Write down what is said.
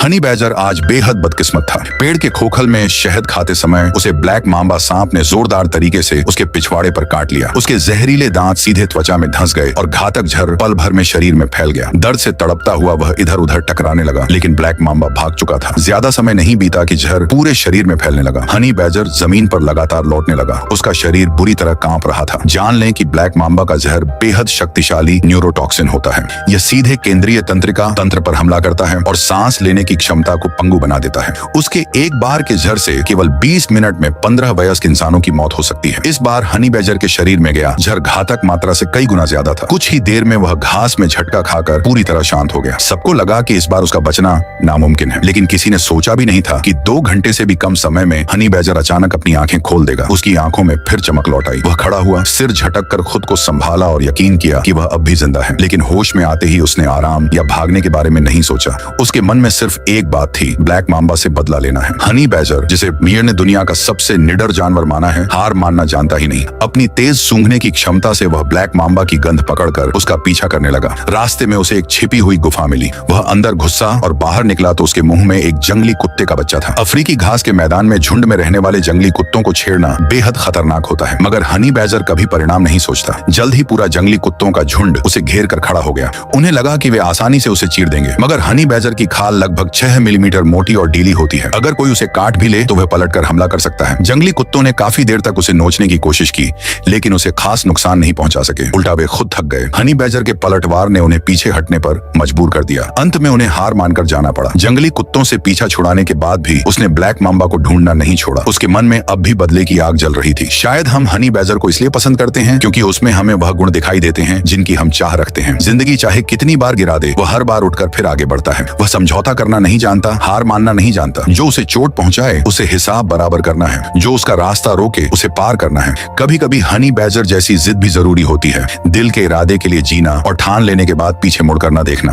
Honey badger आज बेहद बदकिस्मत था। पेड़ के खोखल में शहद खाते समय उसे ब्लैक मांबा सांप ने जोरदार तरीके से उसके पिछवाड़े पर काट लिया। उसके जहरीले दांत सीधे त्वचा में धंस गए और घातक झर पल भर में शरीर में फैल गया। दर्द से तड़पता हुआ वह इधर उधर टकराने लगा, लेकिन ब्लैक मांबा भाग चुका था। ज्यादा समय नहीं बीता कि झर पूरे शरीर में फैलने लगा। हनी बैजर जमीन पर लगातार लौटने लगा। उसका शरीर बुरी तरह कांप रहा था। जान लें कि ब्लैक मांबा का जहर बेहद शक्तिशाली न्यूरोटॉक्सिन होता है। यह सीधे केंद्रीय तंत्रिका तंत्र पर हमला करता है और सांस लेने की क्षमता को पंगु बना देता है। उसके एक बार के जहर से केवल 20 मिनट में 15 वयस्क इंसानों की मौत हो सकती है। इस बार हनी बैजर के शरीर में गया जहर घातक मात्रा से कई गुना ज्यादा था। कुछ ही देर में वह घास में झटका खाकर पूरी तरह शांत हो गया। सबको लगा कि इस बार उसका बचना नामुमकिन है, लेकिन किसी ने सोचा भी नहीं था कि 2 घंटे से भी कम समय में हनी बैजर अचानक अपनी आंखें खोल देगा। उसकी आंखों में फिर चमक लौट आई। वह खड़ा हुआ, सिर झटक कर खुद को संभाला और यकीन किया कि वह अब भी जिंदा है। लेकिन होश में आते ही उसने आराम या भागने के बारे में नहीं सोचा। उसके मन में सिर्फ एक बात थी, ब्लैक मांबा से बदला लेना है। हनी बैजर, जिसे मीर ने दुनिया का सबसे निडर जानवर माना है, हार मानना जानता ही नहीं। अपनी तेज सूंघने की क्षमता से वह ब्लैक मांबा की गंध पकड़कर उसका पीछा करने लगा। रास्ते में उसे एक छिपी हुई गुफा मिली। वह अंदर घुसा और बाहर निकला तो उसके मुंह में एक जंगली कुत्ते का बच्चा था। अफ्रीकी घास के मैदान में झुंड में रहने वाले जंगली कुत्तों को छेड़ना बेहद खतरनाक होता है, मगर हनी बैजर कभी परिणाम नहीं सोचता। जल्द ही पूरा जंगली कुत्तों का झुंड उसे घेर कर खड़ा हो गया। उन्हें लगा कि वे आसानी से उसे चीर देंगे, मगर हनी बैजर की खाल लगभग 6 मिलीमीटर मोटी और ढीली होती है। अगर कोई उसे काट भी ले तो वह पलटकर हमला कर सकता है। जंगली कुत्तों ने काफी देर तक उसे नोचने की कोशिश की, लेकिन उसे खास नुकसान नहीं पहुंचा सके। उल्टा वे खुद थक गए। हनी बैजर के पलटवार ने उन्हें पीछे हटने पर मजबूर कर दिया। अंत में उन्हें हार मानकर जाना पड़ा। जंगली कुत्तों से पीछा छुड़ाने के बाद भी उसने ब्लैक मांबा को ढूंढना नहीं छोड़ा। उसके मन में अब भी बदले की आग जल रही थी। शायद हम हनी बैजर को इसलिए पसंद करते हैं क्योंकि उसमें हमें वह गुण दिखाई देते हैं जिनकी हम चाह रखते हैं। जिंदगी चाहे कितनी बार गिरा दे, वह हर बार उठकर फिर आगे बढ़ता है। वह समझौता करना नहीं जानता, हार मानना नहीं जानता। जो उसे चोट पहुंचाए उसे हिसाब बराबर करना है। जो उसका रास्ता रोके उसे पार करना है। कभी कभी हनी बैजर जैसी जिद भी जरूरी होती है। दिल के इरादे के लिए जीना और ठान लेने के बाद पीछे मुड़कर न देखना।